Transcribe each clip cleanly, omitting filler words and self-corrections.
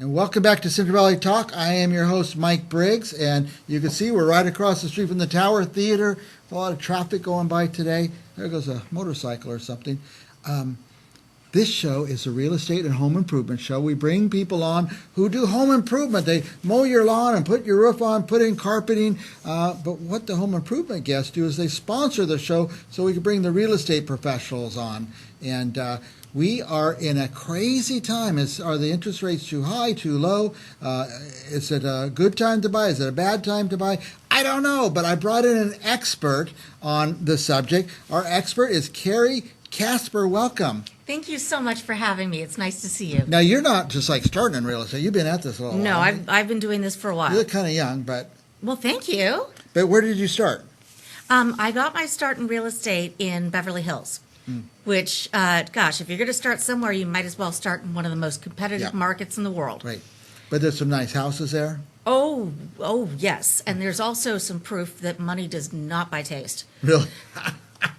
And welcome back to Central Valley Talk. I am your host, Mike Briggs, and you can see we're right across the street from the Tower Theater. A lot of traffic going by today. There goes a motorcycle or something. This show is a real estate and home improvement show. We bring people on who do home improvement. They mow your lawn and put your roof on, put in carpeting. But what the home improvement guests do is they sponsor the show so we can bring the real estate professionals on. And we are in a crazy time. Are the interest rates too high, too low? Is it a good time to buy? Is it a bad time to buy? I don't know, but I brought in an expert on the subject. Our expert is Carrie Casper. Welcome. Thank you so much for having me. It's nice to see you. Now, you're not just like starting in real estate. You've been at this a little while. No, I've been doing this for a while. You look kind of young, but... Well, thank you. But where did you start? I got my start in real estate in Beverly Hills, which, gosh, if you're going to start somewhere, you might as well start in one of the most competitive markets in the world. Right. But there's some nice houses there? Oh, yes. And there's also some proof that money does not buy taste. Really?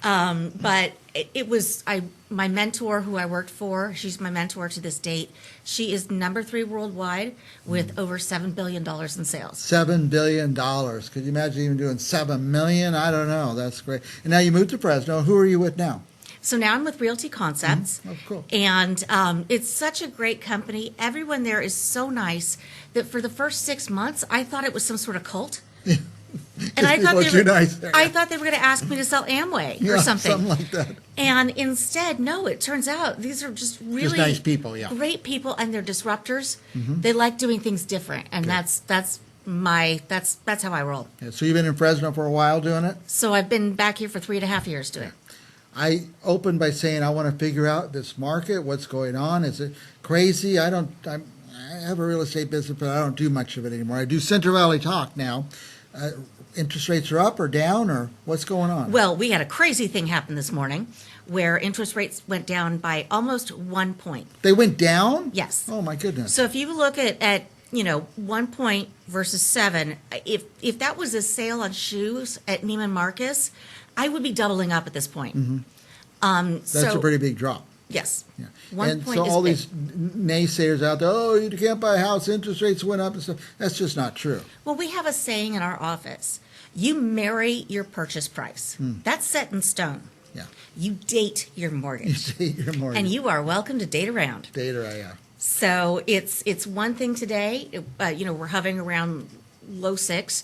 But it was my mentor who I worked for. She's my mentor to this date. She is number 3 worldwide with over $7 billion in sales. $7 billion. Could you imagine even doing $7 million? I don't know. That's great. And now you moved to Fresno. Who are you with now? So now I'm with Realty Concepts. Oh, cool. And it's such a great company. Everyone there is so nice that for the first 6 months, I thought it was some sort of cult. And I thought they were going to ask me to sell Amway or something. Something like that. And instead, no, it turns out these are just really nice people, great people, and they're disruptors. They like doing things different, and that's how I roll. Yeah, so you've been in Fresno for a while doing it? So I've been back here for 3.5 years doing it. I opened by saying I want to figure out this market, what's going on. Is it crazy? I have a real estate business, but I don't do much of it anymore. I do Central Valley Talk now. Interest rates are up or down, or what's going on? Well, we had a crazy thing happen this morning where interest rates went down by almost 1 point. They went down? Yes. Oh, my goodness. So if you look at 1 point versus 7, if that was a sale on shoes at Neiman Marcus, I would be doubling up at this point. That's a pretty big drop. Yes. Yeah. 1 and point so is all big. these naysayers out there, oh, you can't buy a house, interest rates went up and stuff. That's just not true. Well, we have a saying in our office, you marry your purchase price. That's set in stone. Yeah. You date your mortgage. You date your mortgage. And you are welcome to date around. Yeah. So it's one thing today. We're hovering around low 6.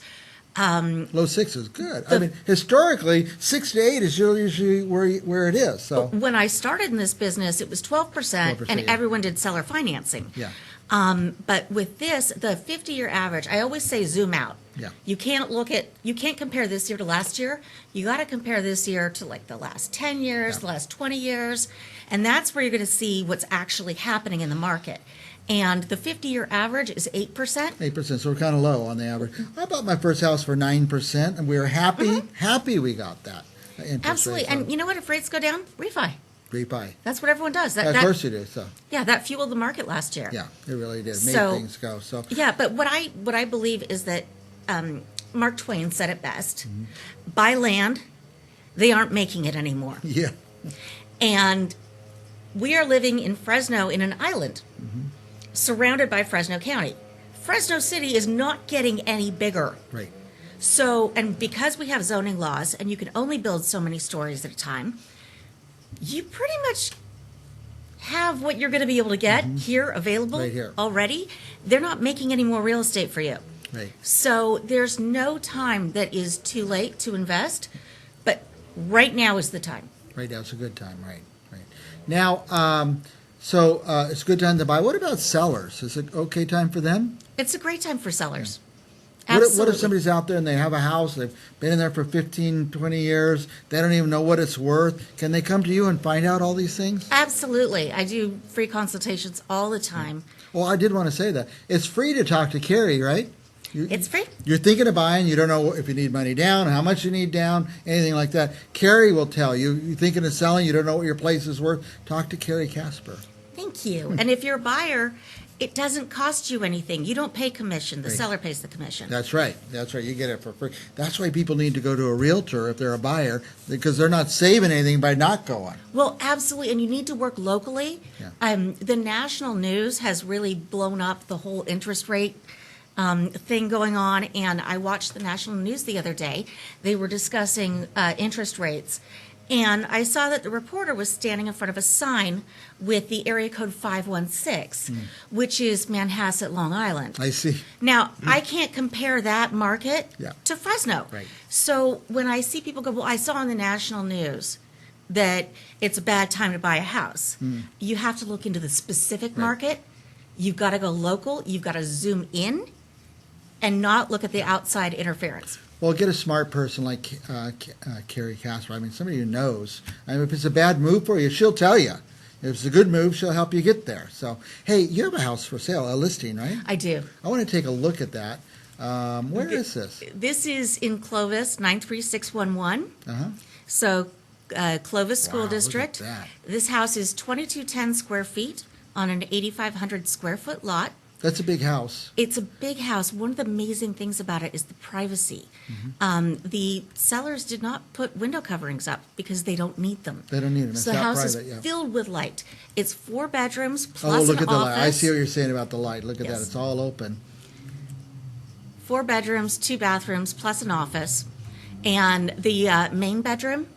Low 6 is good. I mean, historically, 6 to 8 is usually where it is. So when I started in this business, it was 12%, and everyone did seller financing. Yeah. But with this, the 50-year average, I always say zoom out. Yeah. You can't compare this year to last year. You got to compare this year to like the last 10 years, the last 20 years, and that's where you're going to see what's actually happening in the market. And the 50-year average is 8%. 8%, so we're kind of low on the average. I bought my first house for 9%, and we were happy we got that. Absolutely. And you know what? If rates go down, refi. Refi. That's what everyone does. Of course you do. So. Yeah, that fueled the market last year. Yeah, it really did. Made things go. So. Yeah, but what I believe is that Mark Twain said it best. Buy land, they aren't making it anymore. Yeah. And we are living in Fresno in an island. Surrounded by Fresno County. Fresno City is not getting any bigger. Right. So, and because we have zoning laws and you can only build so many stories at a time, you pretty much have what you're going to be able to get here available right here. Already. They're not making any more real estate for you. Right. So there's no time that is too late to invest, but right now is the time. Right now it's a good time, right. Now, so it's a good time to buy. What about sellers? Is it okay time for them? It's a great time for sellers. What if somebody's out there and they have a house, they've been in there for 15, 20 years, they don't even know what it's worth. Can they come to you and find out all these things? Absolutely. I do free consultations all the time. Well, I did want to say that. It's free to talk to Carrie, right? It's free. You're thinking of buying, you don't know if you need money down, how much you need down, anything like that. Carrie will tell you. You're thinking of selling, you don't know what your place is worth. Talk to Carrie Casper. Thank you. And if you're a buyer it doesn't cost you anything. You don't pay commission. The Right. seller pays the commission. That's right. That's right. You get it for free. That's why people need to go to a realtor if they're a buyer, because they're not saving anything by not going. Well, absolutely, and you need to work locally. Yeah. The national news has really blown up the whole interest rate thing going on, and I watched the national news the other day. They were discussing interest rates, and I saw that the reporter was standing in front of a sign with the area code 516, which is Manhasset, Long Island. I see. Now, I can't compare that market Yeah. to Fresno. Right. So when I see people go, well, I saw on the national news that it's a bad time to buy a house. You have to look into the specific Right. market. You've got to go local. You've got to zoom in and not look at the outside interference. Well, get a smart person like Carrie Casper. I mean, somebody who knows. I mean, if it's a bad move for you, she'll tell you. If it's a good move, she'll help you get there. So, hey, you have a house for sale, a listing, right? I do. I want to take a look at that. Where is this? This is in Clovis, 93611. Uh-huh. So, Clovis School Wow, look at District. that. This house is 2210 square feet on an 8,500 square foot lot. That's a big house. It's a big house. One of the amazing things about it is the privacy. The sellers did not put window coverings up because they don't need them. They don't need them. It's So the not house private, is yeah. filled with light. It's 4 bedrooms Oh, plus look an at the office. light. I see what you're saying about the light. Look at that. Yes. It's all open. 4 bedrooms, 2 bathrooms plus an office. And the main bedroom,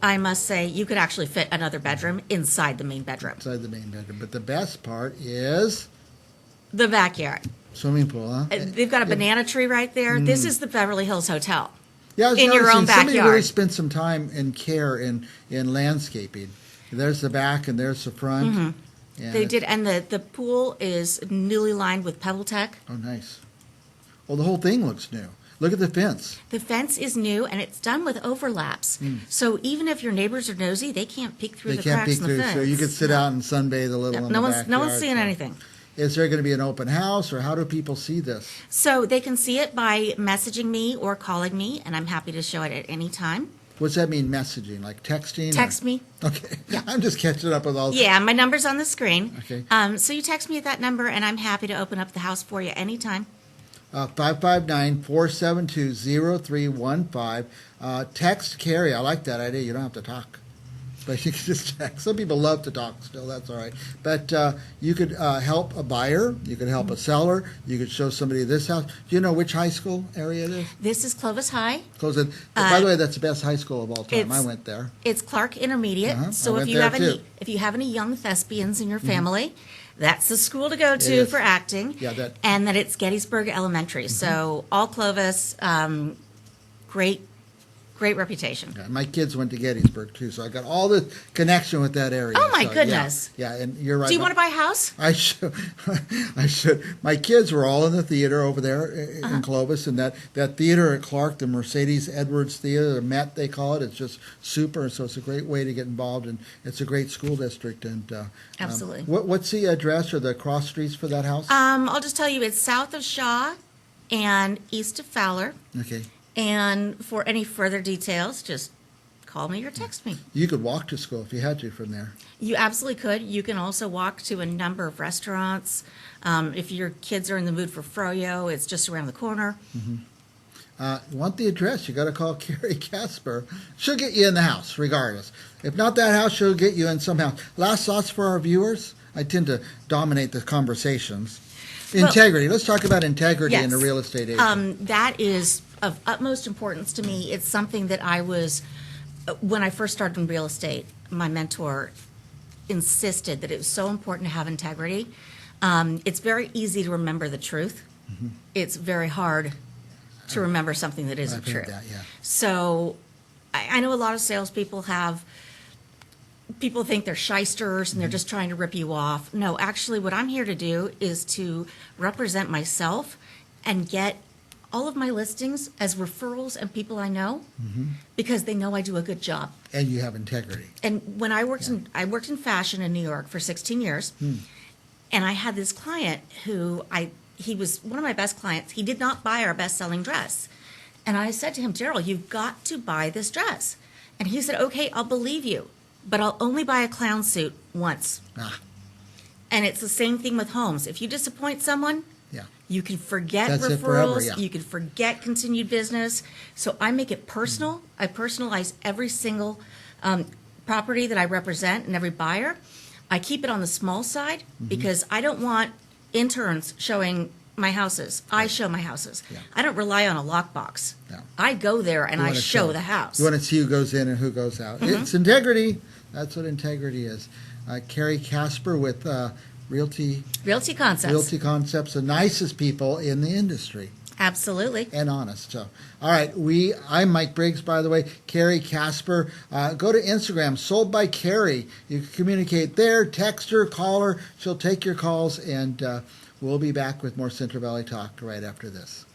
I must say, you could actually fit another bedroom inside the main bedroom. Inside the main bedroom. But the best part is The backyard. swimming pool, huh? They've got a banana tree right there. This is the Beverly Hills Hotel. Yeah, I was in your noticing own somebody really backyard. spent some time and care in landscaping. There's the back and there's the front. And They did, and the pool is newly lined with Pebble Tech. Oh, nice. Well, the whole thing looks new. Look at the fence. The fence is new, and it's done with overlaps. So even if your neighbors are nosy, they can't peek through They the can't cracks peek in the through, fence. so you could sit out and sunbathe a little in no the one's backyard. seeing So anything. Is there going to be an open house, or how do people see this? So they can see it by messaging me or calling me, and I'm happy to show it at any time. What's that mean, messaging? Like texting? or- Text me. Okay. Yeah. I'm just catching up with all Yeah, my number's on the screen. Okay. So you text me at that number, and I'm happy to open up the house for you anytime. 559-472-0315. Text Carrie. I like that idea. You don't have to talk. But you can just text. Some people love to talk still. That's all right. But you could help a buyer. You could help a seller. You could show somebody this house. Do you know which high school area it is? This is Clovis High. Close it. By the way, that's the best high school of all time. it's- I went there. It's Clark Intermediate. Uh-huh. So I if went you there have too. if you have any young thespians in your family, that's the school to go It to is. for acting. Yeah, that- And then it's Gettysburg Elementary. So all Clovis, great reputation. Yeah, my kids went to Gettysburg too, so I got all the connection with that area. Oh, my So, yeah. goodness. Yeah, and you're right. Do you want to buy a house? I should. I should. My kids were all in the theater over there Uh-huh. in Clovis, and that theater at Clark, the Mercedes Edwards Theater, the Met they call it. It's just super. So it's a great way to get involved, and it's a great school district. And Absolutely. What's the address or the cross streets for that house? I'll just tell you, it's south of Shaw and east of Fowler. Okay. And for any further details, just call me or text me. You could walk to school if you had to from there. You absolutely could. You can also walk to a number of restaurants. If your kids are in the mood for froyo, it's just around the corner. You want the address, you got to call Carrie Casper. She'll get you in the house, regardless. If not that house, she'll get you in some house. Last thoughts for our viewers? I tend to dominate the conversations. Integrity. Let's talk about integrity in the Yes. real estate agent. That is of utmost importance to me. It's something that when I first started in real estate, my mentor insisted that it was so important to have integrity. It's very easy to remember the truth. It's very hard to remember something that isn't I've true. heard that, yeah. So I know a lot of salespeople people think they're shysters and they're just trying to rip you off. No, actually, what I'm here to do is to represent myself and get all of my listings as referrals and people I know because they know I do a good job. And you have integrity. And when I worked in fashion in New York for 16 years, and I had this client he was one of my best clients. He did not buy our best-selling dress. And I said to him, Daryl, you've got to buy this dress. And he said, okay, I'll believe you, but I'll only buy a clown suit once. Ah, And it's the same thing with homes. If you disappoint someone, Yeah. you can forget That's referrals. it forever, yeah. You can forget continued business. So I make it personal. I personalize every single property that I represent and every buyer. I keep it on the small side because I don't want interns showing my houses. I show my houses. Yeah. I don't rely on a lockbox. Yeah. I go there and You I wanna show the house. You want to see who goes in and who goes out. It's integrity. That's what integrity is. Carrie Casper with Realty Realty Concepts. the nicest people in the industry. Absolutely. And honest. So, all right, I'm Mike Briggs, by the way. Carrie Casper. Go to Instagram, Sold by Carrie. You can communicate there, text her, call her. She'll take your calls, and we'll be back with more Central Valley Talk right after this.